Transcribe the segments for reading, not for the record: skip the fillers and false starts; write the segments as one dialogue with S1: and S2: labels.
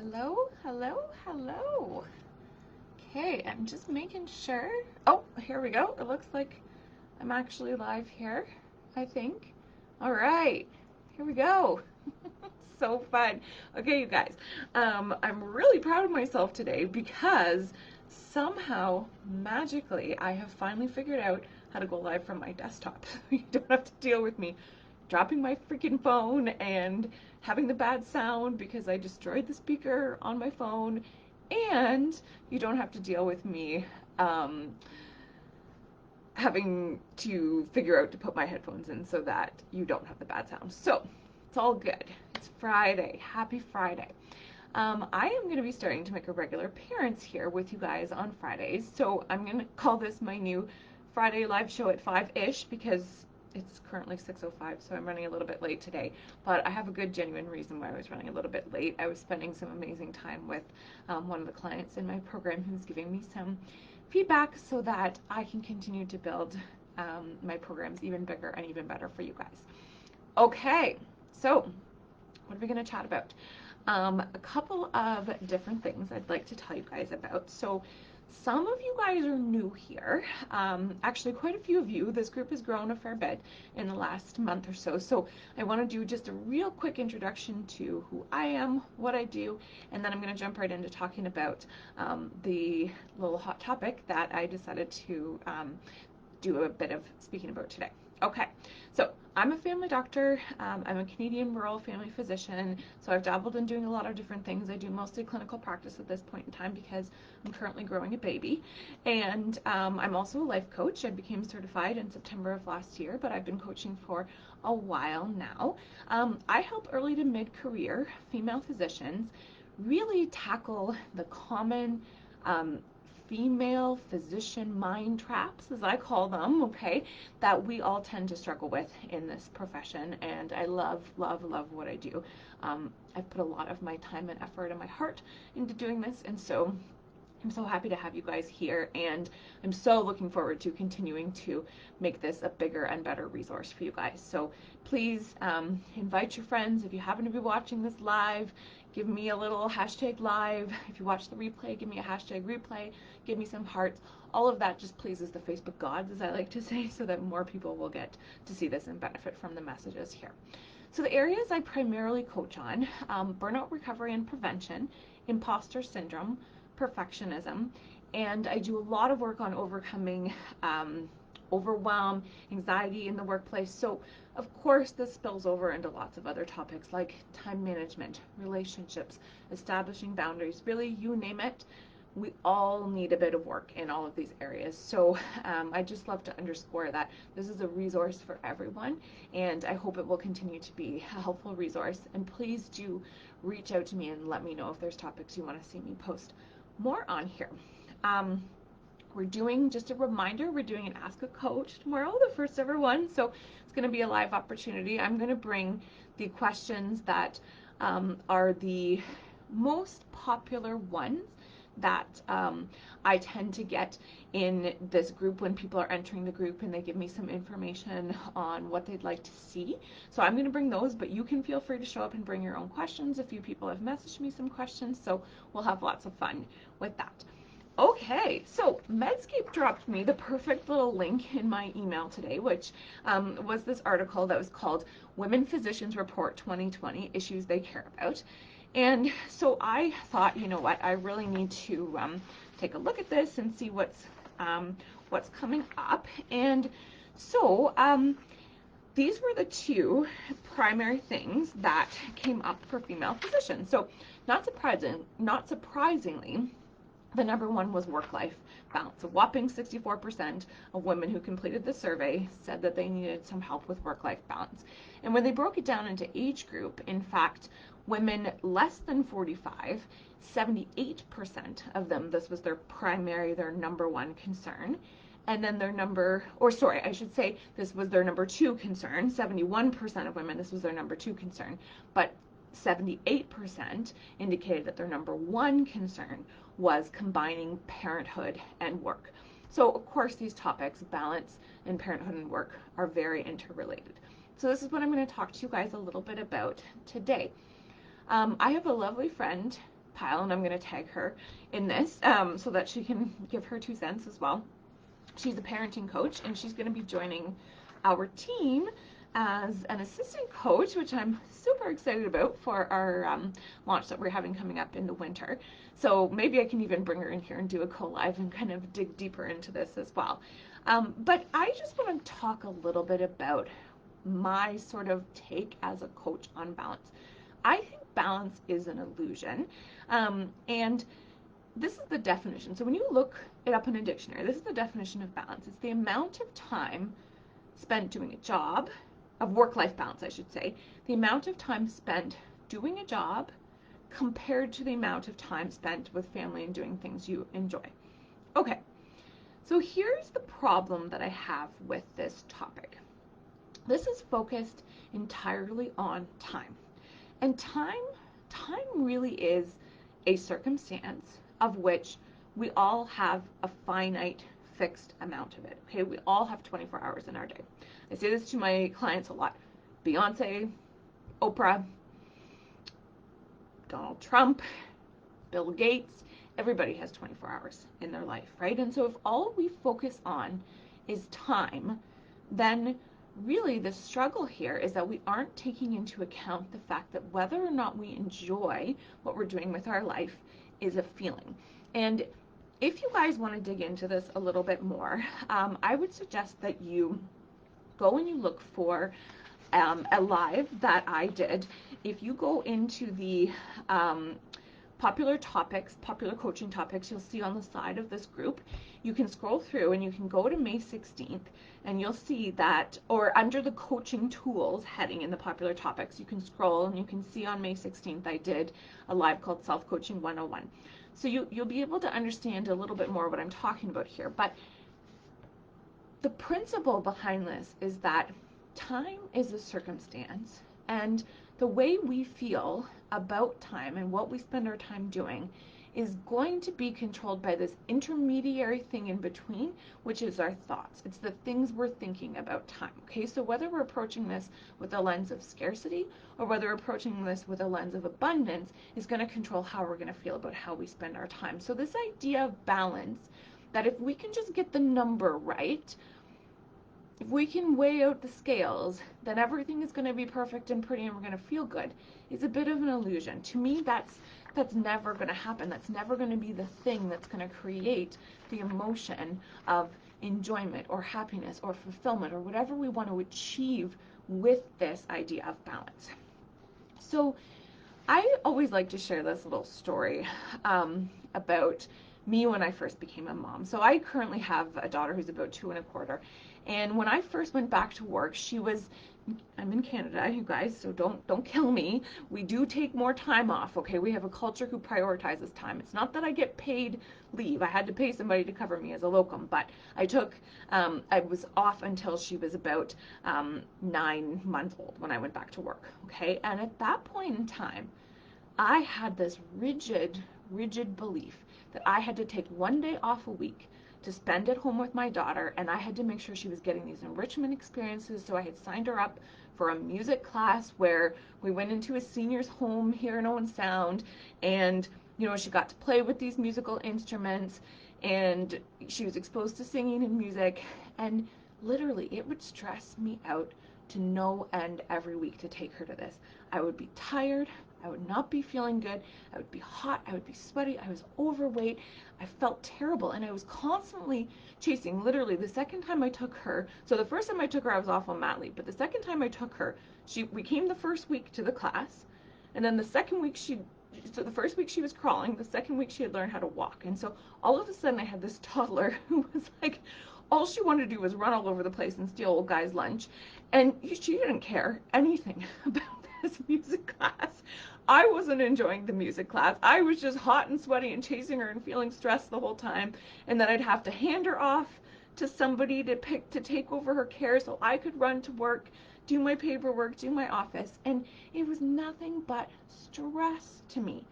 S1: Hello, hello, hello. Okay, I'm just making sure. Oh, here we go. It looks like I'm actually live here, I think. All right, here we go. So fun. Okay, you guys, I'm really proud of myself today because somehow, magically, I have finally figured out how to go live from my desktop. You don't have to deal with me dropping my freaking phone and having the bad sound because I destroyed the speaker on my phone, and you don't have to deal with me having to figure out to put my headphones in so that you don't have the bad sound. So it's all good. It's Friday. Happy Friday. I am going to be starting to make a regular appearance here with you guys on Fridays. So I'm going to call this my new Friday live show at 5-ish because it's currently 6:05, so I'm running a little bit late today. But I have a good, genuine reason why I was running a little bit late. I was spending some amazing time with one of the clients in my program who's giving me some feedback so that I can continue to build my programs even bigger and even better for you guys. Okay, so what are we going to chat about? A couple of different things I'd like to tell you guys about. So some of you guys are new here. Actually, quite a few of you. This group has grown a fair bit in the last month or so. So I want to do just a real quick introduction to who I am, what I do, and then I'm going to jump right into talking about the little hot topic that I decided to do a bit of speaking about today. Okay, so I'm a family doctor. I'm a Canadian rural family physician, so I've dabbled in doing a lot of different things. I do mostly clinical practice at this point in time because I'm currently growing a baby. And I'm also a life coach. I became certified in September of last year, but I've been coaching for a while now. I help early to mid-career female physicians really tackle the common female physician mind traps, as I call them, okay, that we all tend to struggle with in this profession. And I love, love, love what I do. I've put a lot of my time and effort and my heart into doing this, and so I'm so happy to have you guys here, and I'm so looking forward to continuing to make this a bigger and better resource for you guys. So please invite your friends. If you happen to be watching this live, give me a little hashtag live. If you watch the replay, give me a hashtag replay. Give me some hearts. All of that just pleases the Facebook gods, as I like to say, so that more people will get to see this and benefit from the messages here. So the areas I primarily coach on, burnout recovery and prevention, imposter syndrome, perfectionism, and I do a lot of work on overcoming overwhelm, anxiety in the workplace. So of course this spills over into lots of other topics like time management, relationships, establishing boundaries, really you name it. We all need a bit of work in all of these areas. So I just love to underscore that this is a resource for everyone, and I hope it will continue to be a helpful resource. And please do reach out to me and let me know if there's topics you want to see me post more on here. We're doing, just a reminder, we're doing an Ask a Coach tomorrow, the first ever one. So it's going to be a live opportunity. I'm going to bring the questions that are the most popular ones that I tend to get in this group when people are entering the group and they give me some information on what they'd like to see. So I'm going to bring those, but you can feel free to show up and bring your own questions. A few people have messaged me some questions, so we'll have lots of fun with that. Okay, so Medscape dropped me the perfect little link in my email today, which was this article that was called Women Physicians Report 2020 Issues They Care About. And so I thought, you know what, I really need to take a look at this and see what's coming up. And so these were the two primary things that came up for female physicians. So not surprisingly, the number one was work-life balance. A whopping 64% of women who completed the survey said that they needed some help with work-life balance. And when they broke it down into age group, in fact, women less than 45, 78% of them, this was their number one concern. And then this was their number two concern. 71% of women, this was their number two concern. But 78% indicated that their number one concern was combining parenthood and work. So of course these topics, balance and parenthood and work, are very interrelated. So this is what I'm going to talk to you guys a little bit about today. I have a lovely friend pile, and I'm going to tag her in this so that she can give her 2 cents as well. She's a parenting coach, and she's going to be joining our team as an assistant coach, which I'm super excited about for our launch that we're having coming up in the winter. So maybe I can even bring her in here and do a co-live and kind of dig deeper into this as well. But I just want to talk a little bit about my sort of take as a coach on balance. I think balance is an illusion, and this is the definition. So when you look it up in a dictionary, this is the definition of balance. It's the amount of time spent doing a job, of work-life balance, I should say, the amount of time spent doing a job compared to the amount of time spent with family and doing things you enjoy. Okay, so here's the problem that I have with this topic. This is focused entirely on time. And time really is a circumstance of which we all have a finite fixed amount of it. Okay, we all have 24 hours in our day. I say this to my clients a lot. Beyonce, Oprah, Donald Trump, Bill Gates, everybody has 24 hours in their life, right? And so if all we focus on is time, then really the struggle here is that we aren't taking into account the fact that whether or not we enjoy what we're doing with our life is a feeling. And if you guys want to dig into this a little bit more, I would suggest that you go and you look for a live that I did. If you go into the popular coaching topics, you'll see on the side of this group, you can scroll through and you can go to May 16th and you'll see that, or under the coaching tools heading in the popular topics, you can scroll and you can see on May 16th I did a live called Self-Coaching 101. So you'll be able to understand a little bit more what I'm talking about here. But the principle behind this is that time is a circumstance, and the way we feel about time and what we spend our time doing is going to be controlled by this intermediary thing in between, which is our thoughts. It's the things we're thinking about time. Okay, so whether we're approaching this with a lens of scarcity or whether we're approaching this with a lens of abundance is going to control how we're going to feel about how we spend our time. So this idea of balance, that if we can just get the number right, if we can weigh out the scales, then everything is going to be perfect and pretty and we're going to feel good, is a bit of an illusion. To me, that's never going to happen. That's never going to be the thing that's going to create the emotion of enjoyment or happiness or fulfillment or whatever we want to achieve with this idea of balance. So I always like to share this little story about me when I first became a mom. So I currently have a daughter who's about 2 1/4. And when I first went back to work, I'm in Canada, you guys, so don't kill me. We do take more time off, okay? We have a culture who prioritizes time. It's not that I get paid leave. I had to pay somebody to cover me as a locum, but I was off until she was about 9 months old when I went back to work, okay? And at that point in time, I had this rigid belief that I had to take one day off a week to spend at home with my daughter, and I had to make sure she was getting these enrichment experiences. So I had signed her up for a music class where we went into a senior's home here in Owen Sound, and she got to play with these musical instruments, and she was exposed to singing and music, and literally it would stress me out to no end every week to take her to this. I would be tired, I would not be feeling good, I would be hot, I would be sweaty, I was overweight, I felt terrible, and I was constantly chasing. Literally, the second time I took her, so the first time I took her I was off on mat leave, but the second time I took her, we came the first week to the class, and then the first week she was crawling, the second week she had learned how to walk, and so all of a sudden I had this toddler who was like, all she wanted to do was run all over the place and steal old guy's lunch, and she didn't care anything about this music class. I wasn't enjoying the music class. I was just hot and sweaty and chasing her and feeling stressed the whole time, and then I'd have to hand her off to somebody to take over her care so I could run to work, do my paperwork, do my office, and it was nothing but stress to me.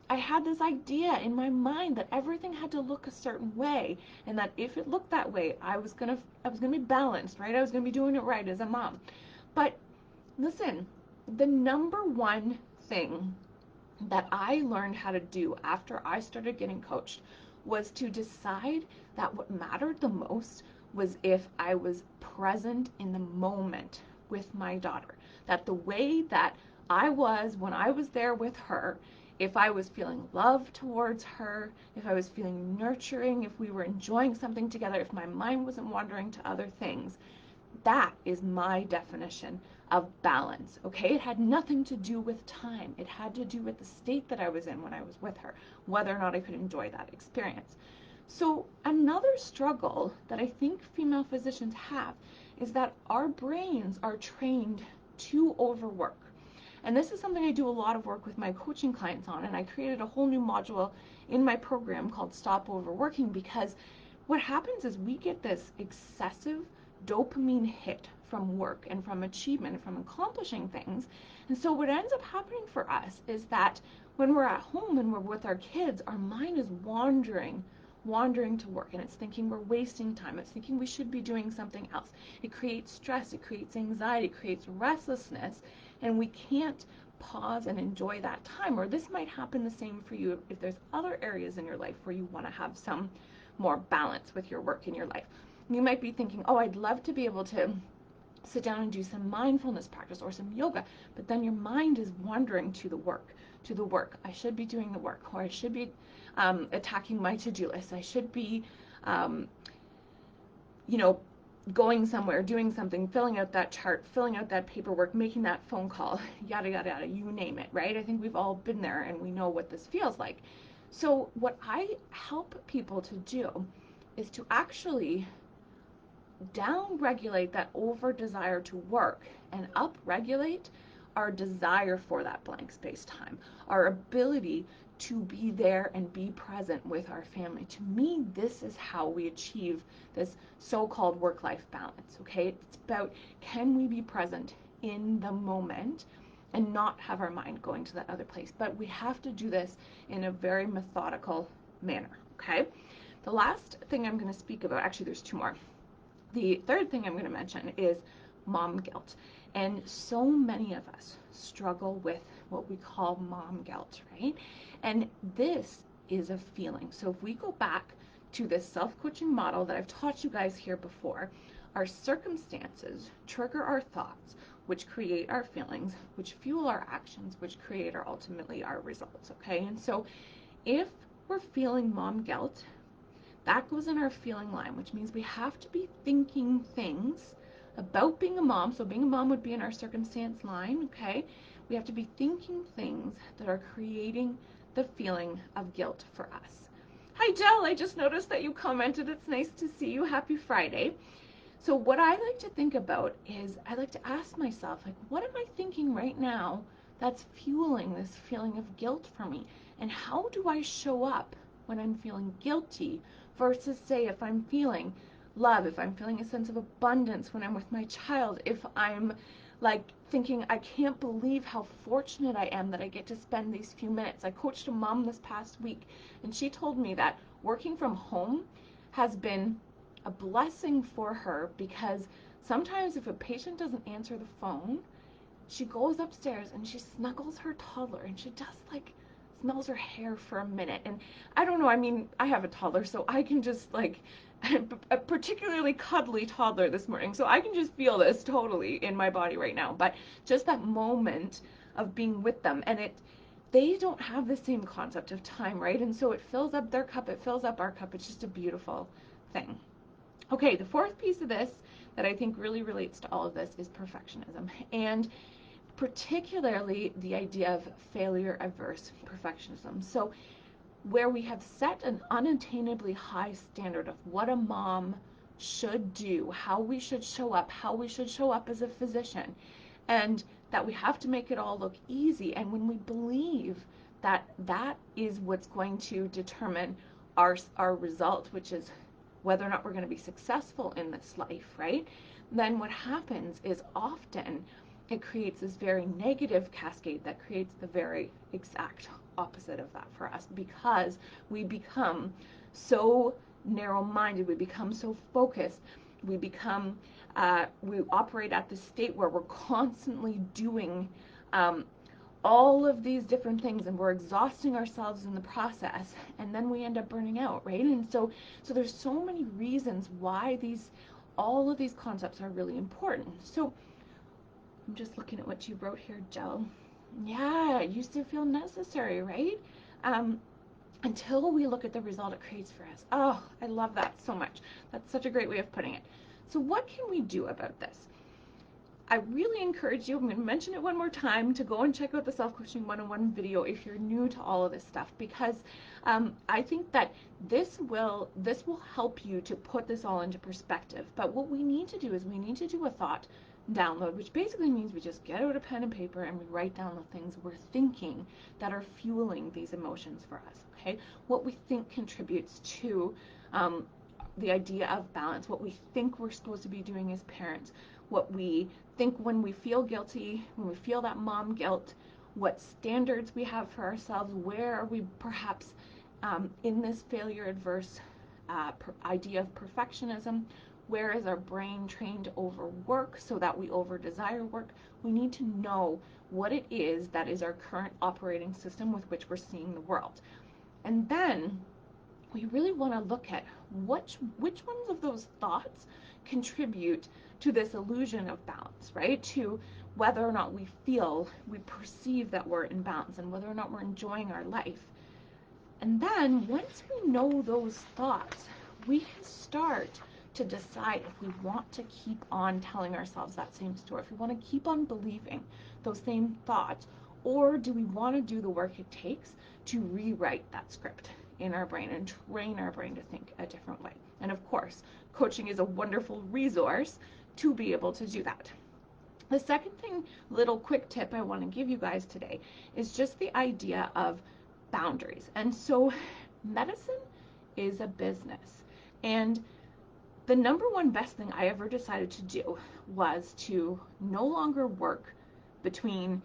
S1: I had this idea in my mind that everything had to look a certain way, and that if it looked that way, I was gonna be balanced, right? I was gonna be doing it right as a mom. But listen, the number one thing that I learned how to do after I started getting coached was to decide that what mattered the most was if I was present in the moment with my daughter. That the way that I was when I was there with her, if I was feeling love towards her, if I was feeling nurturing, if we were enjoying something together, if my mind wasn't wandering to other things, that is my definition of balance, okay? It had nothing to do with time. It had to do with the state that I was in when I was with her, whether or not I could enjoy that experience. So another struggle that I think female physicians have is that our brains are trained to overwork. And this is something I do a lot of work with my coaching clients on, and I created a whole new module in my program called Stop Overworking, because what happens is we get this excessive dopamine hit from work and from achievement and from accomplishing things. And so what ends up happening for us is that when we're at home and we're with our kids, our mind is wandering to work, and it's thinking we're wasting time. It's thinking we should be doing something else. It creates stress, it creates anxiety, it creates restlessness, and we can't pause and enjoy that time. Or this might happen the same for you if there's other areas in your life where you want to have some more balance with your work in your life. You might be thinking, oh, I'd love to be able to sit down and do some mindfulness practice or some yoga, but then your mind is wandering to the work. I should be doing the work, or I should be attacking my to-do list. I should be, you know, going somewhere, doing something, filling out that chart, filling out that paperwork, making that phone call, yada, yada, yada, you name it, right? I think we've all been there and we know what this feels like. So what I help people to do is to actually down-regulate that over-desire to work and up-regulate our desire for that blank space time, our ability to be there and be present with our family. To me, this is how we achieve this so-called work-life balance, okay? It's about, can we be present in the moment and not have our mind going to that other place? But we have to do this in a very methodical manner, okay? The last thing I'm going to speak about, actually there's two more. The third thing I'm going to mention is mom guilt. And so many of us struggle with what we call mom guilt, right? And this is a feeling. So if we go back to this self-coaching model that I've taught you guys here before, our circumstances trigger our thoughts, which create our feelings, which fuel our actions, which create ultimately our results, okay? And so if we're feeling mom guilt, that goes in our feeling line, which means we have to be thinking things about being a mom. So being a mom would be in our circumstance line, okay? We have to be thinking things that are creating the feeling of guilt for us. Hi, Jill. I just noticed that you commented. It's nice to see you. Happy Friday. So what I like to think about is I like to ask myself, like, what am I thinking right now that's fueling this feeling of guilt for me? And how do I show up when I'm feeling guilty versus, say, if I'm feeling love, if I'm feeling a sense of abundance when I'm with my child, if I'm like thinking, I can't believe how fortunate I am that I get to spend these few minutes. I coached a mom this past week, and she told me that working from home has been a blessing for her, because sometimes if a patient doesn't answer the phone, she goes upstairs and she snuggles her toddler and she just like smells her hair for a minute. And I don't know, I mean, I have a toddler, so I can just like, a particularly cuddly toddler this morning, so I can just feel this totally in my body right now. But just that moment of being with them, and they don't have the same concept of time, right? And so it fills up their cup, it fills up our cup. It's just a beautiful thing. Okay, the fourth piece of this that I think really relates to all of this is perfectionism, and particularly the idea of failure averse perfectionism. So where we have set an unattainably high standard of what a mom should do, how we should show up as a physician, and that we have to make it all look easy. And when we believe that that is what's going to determine our result, which is whether or not we're going to be successful in this life, right? Then what happens is often it creates this very negative cascade that creates the very exact opposite of that for us, because we become so narrow-minded, we become so focused, we operate at the state where we're constantly doing all of these different things, and we're exhausting ourselves in the process, and then we end up burning out, right? And so there's so many reasons why all of these concepts are really important. So I'm just looking at what you wrote here, Jill. Yeah, it used to feel necessary, right? Um, until we look at the result it creates for us. Oh, I love that so much. That's such a great way of putting it. So what can we do about this? I really encourage you, I'm going to mention it one more time, to go and check out the Self-Coaching 101 video if you're new to all of this stuff, because I think that this will help you to put this all into perspective. But what we need to do is we need to do a thought download, which basically means we just get out a pen and paper and we write down the things we're thinking that are fueling these emotions for us, okay? What we think contributes to the idea of balance, what we think we're supposed to be doing as parents, what we think when we feel guilty, when we feel that mom guilt, what standards we have for ourselves, where are we perhaps in this failure adverse idea of perfectionism, where is our brain trained to overwork so that we over desire work. We need to know what it is that is our current operating system with which we're seeing the world. And then we really want to look at which ones of those thoughts contribute to this illusion of balance, right? To whether or not we perceive that we're in balance, and whether or not we're enjoying our life. And then once we know those thoughts, we can start to decide if we want to keep on telling ourselves that same story, if we want to keep on believing those same thoughts, or do we want to do the work it takes to rewrite that script in our brain and train our brain to think a different way. And of course, coaching is a wonderful resource to be able to do that. The second thing, little quick tip I want to give you guys today is just the idea of boundaries. And so medicine is a business. And the number one best thing I ever decided to do was to no longer work between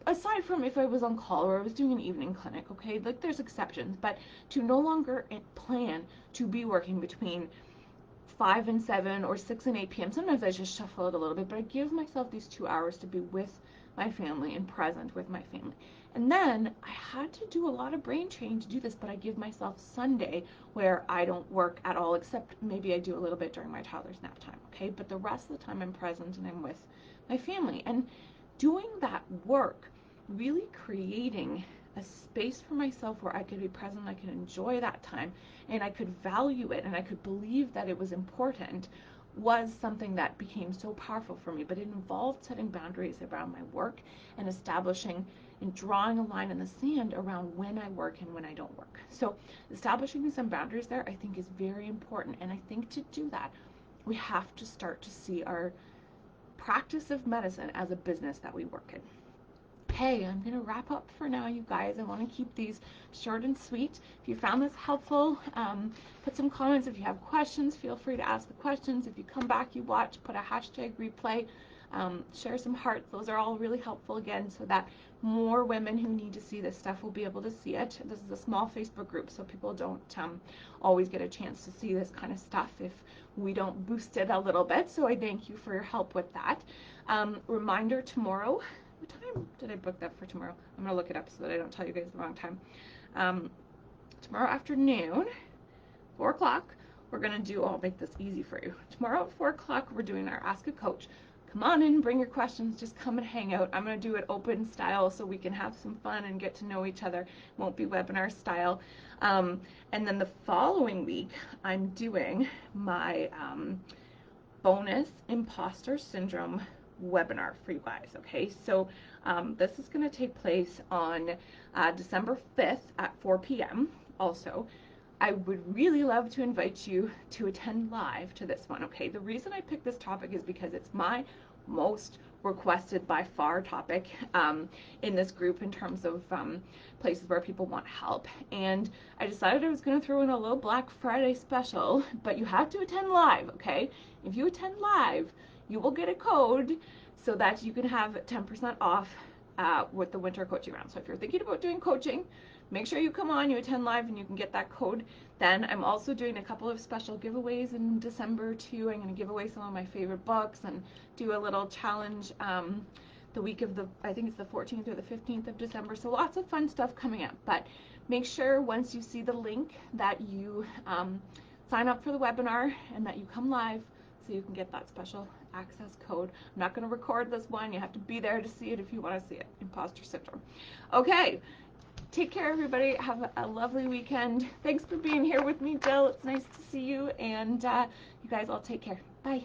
S1: aside from if I was on call or I was doing an evening clinic, okay, like there's exceptions, but to no longer plan to be working between 5 and 7 or 6 and 8 p.m. Sometimes I just shuffle it a little bit, but I give myself these 2 hours to be with my family and present with my family. And then I had to do a lot of brain training to do this, but I give myself Sunday where I don't work at all, except maybe I do a little bit during my toddler's nap time, okay? But the rest of the time I'm present and I'm with my family. And doing that work, really creating a space for myself where I could be present, I could enjoy that time, and I could value it, and I could believe that it was important, was something that became so powerful for me. But it involved setting boundaries around my work and establishing and drawing a line in the sand around when I work and when I don't work. So establishing some boundaries there, I think, is very important. And I think to do that, we have to start to see our practice of medicine as a business that we work in. Hey, I'm going to wrap up for now, you guys. I want to keep these short and sweet. If you found this helpful, put some comments. If you have questions, feel free to ask the questions. If you come back, you watch, put a hashtag replay, share some hearts. Those are all really helpful, again, so that more women who need to see this stuff will be able to see it. This is a small Facebook group, so people don't always get a chance to see this kind of stuff if we don't boost it a little bit. So I thank you for your help with that. Reminder, tomorrow, what time did I book that for tomorrow? I'm going to look it up so that I don't tell you guys the wrong time. Tomorrow afternoon, 4 o'clock, we're going to do, I'll make this easy for you. Tomorrow at 4 o'clock, we're doing our Ask a Coach. Come on in, bring your questions, just come and hang out. I'm going to do it open style so we can have some fun and get to know each other. It won't be webinar style. And then the following week, I'm doing my bonus imposter syndrome webinar for you guys, okay? So this is going to take place on December 5th at 4 p.m. Also, I would really love to invite you to attend live to this one, okay? The reason I picked this topic is because it's my most requested by far topic in this group in terms of places where people want help. And I decided I was going to throw in a little Black Friday special, but you have to attend live, okay? If you attend live, you will get a code so that you can have 10% off with the winter coaching round. So if you're thinking about doing coaching, make sure you come on, you attend live, and you can get that code. Then I'm also doing a couple of special giveaways in December too. I'm going to give away some of my favorite books and do a little challenge the week of I think it's the 14th or the 15th of December. So lots of fun stuff coming up. But make sure once you see the link that you sign up for the webinar and that you come live so you can get that special access code. I'm not going to record this one. You have to be there to see it if you want to see it. Imposter syndrome. Okay. Take care, everybody. Have a lovely weekend. Thanks for being here with me, Jill. It's nice to see you. And you guys all take care. Bye.